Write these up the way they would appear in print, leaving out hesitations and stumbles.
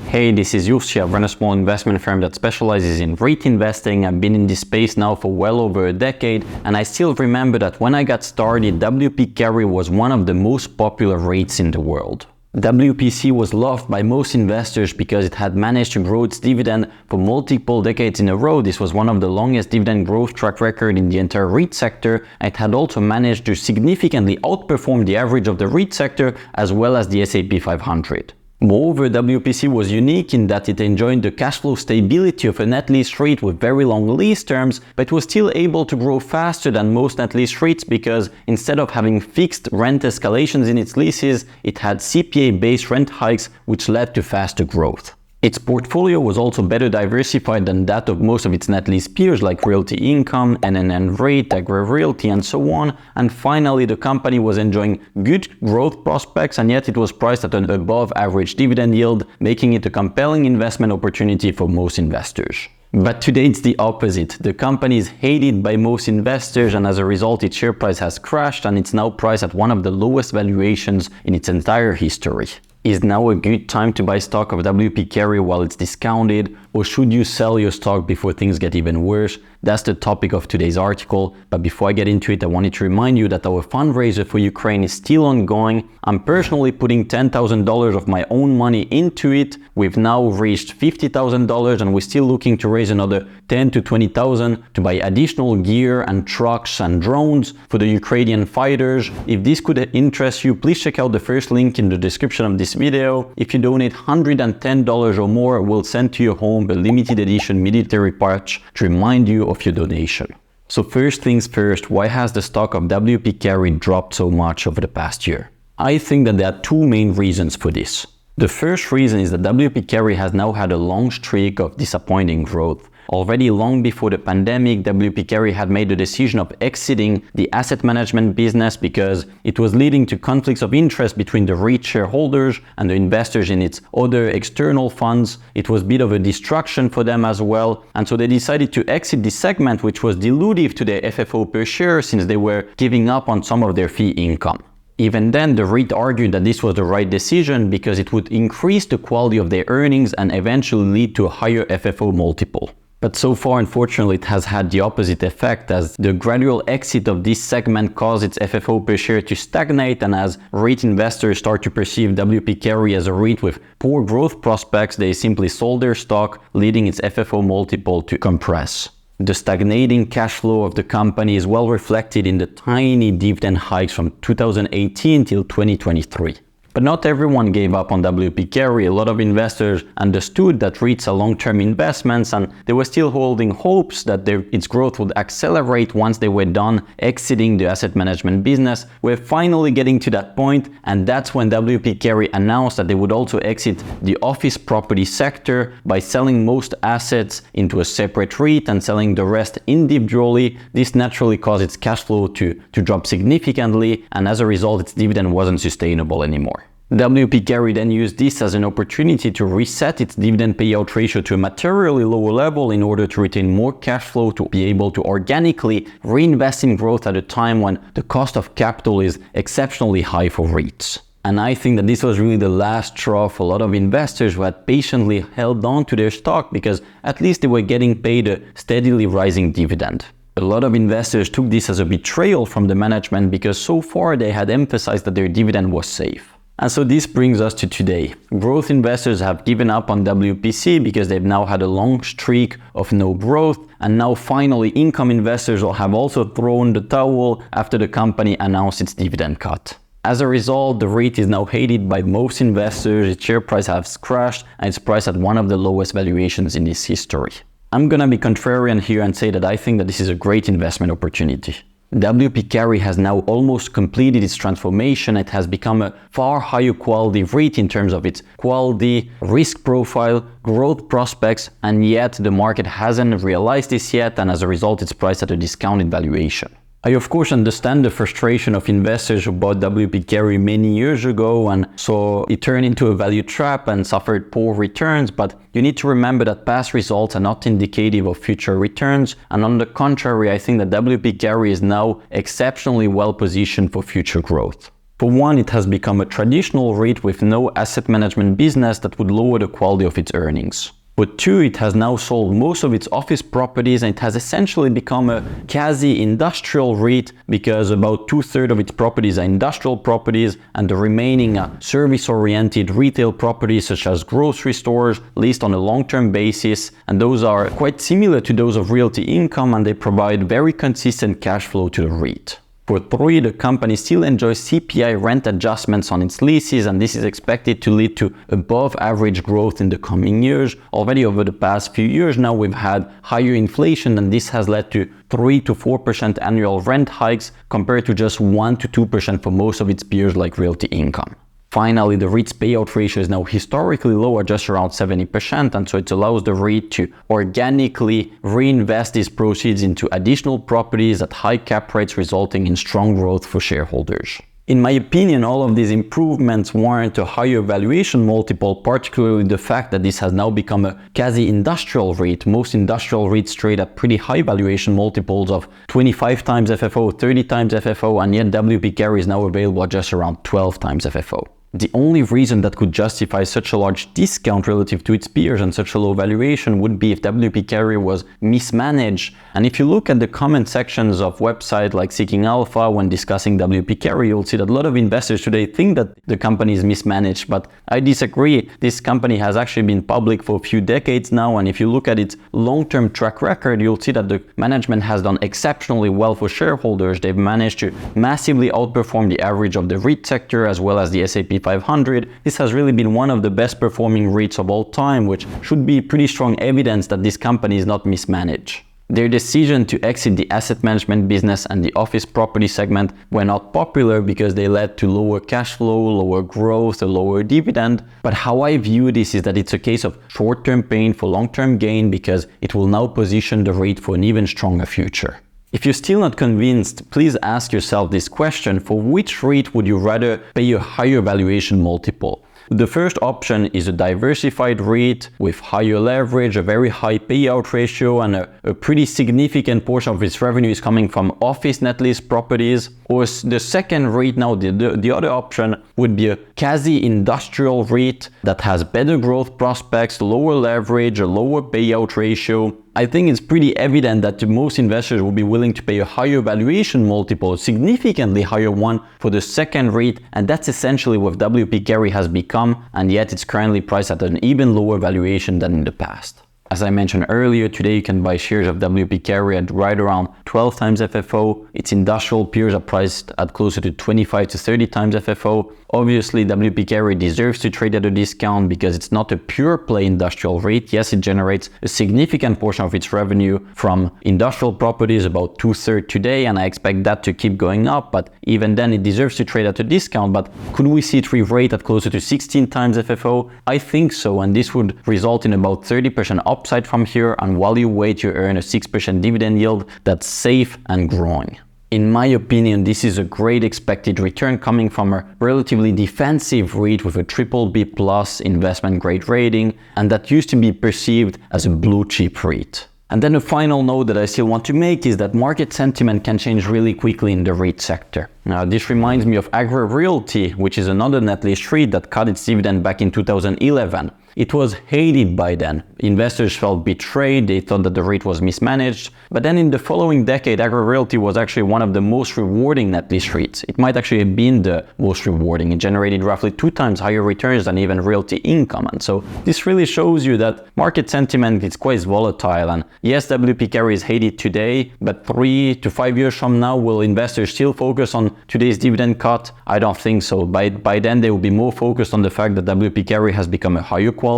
Hey, this is Jussi. I run a small investment firm that specializes in REIT investing. I've been in this space now for well over a decade, and I still remember that when I got started, W.P Carey was one of the most popular REITs in the world. WPC was loved by most investors because it had managed to grow its dividend for multiple decades in a row. This was one of the longest dividend growth track record in the entire REIT sector. It had also managed to significantly outperform the average of the REIT sector as well as the S&P 500. Moreover, WPC was unique in that it enjoyed the cash flow stability of a net lease REIT with very long lease terms, but was still able to grow faster than most net lease REITs because instead of having fixed rent escalations in its leases, it had CPI-based rent hikes, which led to faster growth. Its portfolio was also better diversified than that of most of its net lease peers like Realty Income, NAREIT, EPRA Realty, and so on. And finally, the company was enjoying good growth prospects, and yet it was priced at an above average dividend yield, making it a compelling investment opportunity for most investors. But today it's the opposite. The company is hated by most investors, and as a result its share price has crashed and it's now priced at one of the lowest valuations in its entire history. Is now a good time to buy stock of W.P Carey while it's discounted, or should you sell your stock before things get even worse? That's the topic of today's article, but before I get into it, I wanted to remind you that our fundraiser for Ukraine is still ongoing. I'm personally putting $10,000 of my own money into it. We've now reached $50,000 and we're still looking to raise another $10,000 to $20,000 to buy additional gear and trucks and drones for the Ukrainian fighters. If this could interest you, please check out the first link in the description of this video. If you donate $110 or more, we'll send to your home a limited edition military patch to remind you of your donation. So first things first, why has the stock of W.P Carey dropped so much over the past year? I think that there are two main reasons for this. The first reason is that W.P Carey has now had a long streak of disappointing growth. Already long before the pandemic, W.P Carey had made the decision of exiting the asset management business because it was leading to conflicts of interest between the REIT shareholders and the investors in its other external funds. It was a bit of a distraction for them as well, and so they decided to exit this segment, which was dilutive to their FFO per share since they were giving up on some of their fee income. Even then, the REIT argued that this was the right decision because it would increase the quality of their earnings and eventually lead to a higher FFO multiple. But so far, unfortunately, it has had the opposite effect, as the gradual exit of this segment caused its FFO per share to stagnate, and as REIT investors start to perceive W.P Carey as a REIT with poor growth prospects, they simply sold their stock, leading its FFO multiple to compress. The stagnating cash flow of the company is well reflected in the tiny dividend hikes from 2018 till 2023. But not everyone gave up on W.P Carey. A lot of investors understood that REITs are long-term investments, and they were still holding hopes that its growth would accelerate once they were done exiting the asset management business. We're finally getting to that point, and that's when W.P Carey announced that they would also exit the office property sector by selling most assets into a separate REIT and selling the rest individually. This naturally caused its cash flow to drop significantly, and as a result its dividend wasn't sustainable anymore. W.P Carey then used this as an opportunity to reset its dividend payout ratio to a materially lower level in order to retain more cash flow to be able to organically reinvest in growth at a time when the cost of capital is exceptionally high for REITs. And I think that this was really the last straw for a lot of investors who had patiently held on to their stock because at least they were getting paid a steadily rising dividend. A lot of investors took this as a betrayal from the management because so far they had emphasized that their dividend was safe. And so this brings us to today. Growth investors have given up on WPC because they've now had a long streak of no growth, and now finally income investors have also thrown the towel after the company announced its dividend cut. As a result, the REIT is now hated by most investors, its share price has crashed, and it's priced at one of the lowest valuations in its history. I'm gonna be contrarian here and say that I think that this is a great investment opportunity. W.P Carey has now almost completed its transformation. It has become a far higher quality REIT in terms of its quality, risk profile, growth prospects, and yet the market hasn't realized this yet, and as a result it's priced at a discounted valuation. I of course understand the frustration of investors who bought W.P Carey many years ago and saw it turn into a value trap and suffered poor returns, but you need to remember that past results are not indicative of future returns, and on the contrary, I think that W.P Carey is now exceptionally well positioned for future growth. For one, it has become a traditional REIT with no asset management business that would lower the quality of its earnings. But two, it has now sold most of its office properties and it has essentially become a quasi-industrial REIT because about 2/3 of its properties are industrial properties and the remaining are service-oriented retail properties such as grocery stores leased on a long-term basis, and those are quite similar to those of realty income and they provide very consistent cash flow to the REIT. For three, the company still enjoys CPI rent adjustments on its leases, and this is expected to lead to above average growth in the coming years. Already over the past few years now, we've had higher inflation, and this has led to 3 to 4% annual rent hikes compared to just 1 to 2% for most of its peers like realty income. Finally, the REIT's payout ratio is now historically low at just around 70%, and so it allows the REIT to organically reinvest these proceeds into additional properties at high cap rates, resulting in strong growth for shareholders. In my opinion, all of these improvements warrant a higher valuation multiple, particularly the fact that this has now become a quasi-industrial REIT. Most industrial REITs trade at pretty high valuation multiples of 25 times FFO, 30 times FFO, and yet WP Carey is now available at just around 12 times FFO. The only reason that could justify such a large discount relative to its peers and such a low valuation would be if WP Carey was mismanaged. And if you look at the comment sections of websites like Seeking Alpha when discussing WP Carey, you'll see that a lot of investors today think that the company is mismanaged, but I disagree. This company has actually been public for a few decades now, and if you look at its long-term track record, you'll see that the management has done exceptionally well for shareholders. They've managed to massively outperform the average of the REIT sector as well as the S&P 500. This has really been one of the best performing REITs of all time, which should be pretty strong evidence that this company is not mismanaged. Their decision to exit the asset management business and the office property segment were not popular because they led to lower cash flow, lower growth, a lower dividend. But how I view this is that it's a case of short-term pain for long-term gain because it will now position the REIT for an even stronger future. If you're still not convinced, please ask yourself this question: for which REIT would you rather pay a higher valuation multiple? The first option is a diversified REIT with higher leverage, a very high payout ratio, and a pretty significant portion of its revenue is coming from office net lease properties. Or the second REIT, now the other option would be a quasi-industrial REIT that has better growth prospects, lower leverage, a lower payout ratio. I think it's pretty evident that most investors will be willing to pay a higher valuation multiple, a significantly higher one for the second REIT, and that's essentially what WP Carey has become, and yet it's currently priced at an even lower valuation than in the past. As I mentioned earlier, today you can buy shares of WP Carey at right around 12 times FFO. Its industrial peers are priced at closer to 25 to 30 times FFO. Obviously, WP Carey deserves to trade at a discount because it's not a pure play industrial REIT. Yes, it generates a significant portion of its revenue from industrial properties, about 2/3 today, and I expect that to keep going up, but even then it deserves to trade at a discount. But could we see it re-rate at closer to 16 times FFO? I think so, and this would result in about 30% upside from here, and while you wait, you earn a 6% dividend yield that's safe and growing. In my opinion, this is a great expected return coming from a relatively defensive REIT with a BBB+ investment grade rating, and that used to be perceived as a blue chip REIT. And then a final note that I still want to make is that market sentiment can change really quickly in the REIT sector. Now, this reminds me of EPRA Realty, which is another net lease REIT that cut its dividend back in 2011. It was hated by then. Investors felt betrayed, they thought that the REIT was mismanaged. But then in the following decade, EPRA Realty was actually one of the most rewarding net lease REITs. It might actually have been the most rewarding. It generated roughly 2 times higher returns than even realty income. And so this really shows you that market sentiment is quite volatile. And yes, WP Carey is hated today, but 3 to 5 years from now, will investors still focus on today's dividend cut? I don't think so. By then, they will be more focused on the fact that WP Carey has become a higher quality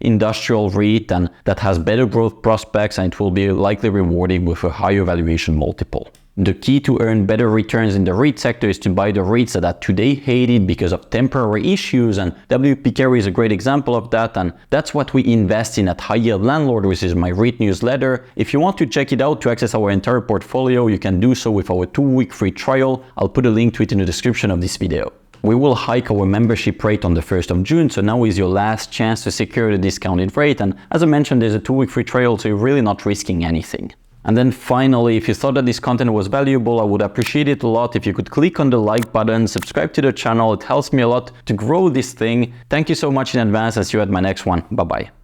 industrial REIT and that has better growth prospects, and it will be likely rewarded with a higher valuation multiple. The key to earn better returns in the REIT sector is to buy the REITs that are today hated because of temporary issues, and WP Carey is a great example of that, and that's what we invest in at High Yield Landlord, which is my REIT newsletter. If you want to check it out to access our entire portfolio, you can do so with our 2-week free trial. I'll put a link to it in the description of this video. We will hike our membership rate on the 1st of June, so now is your last chance to secure the discounted rate, and as I mentioned, there's a 2-week free trial, so you're really not risking anything. And then finally, if you thought that this content was valuable, I would appreciate it a lot if you could click on the like button, subscribe to the channel. It helps me a lot to grow this thing. Thank you so much in advance, and see you at my next one. Bye bye.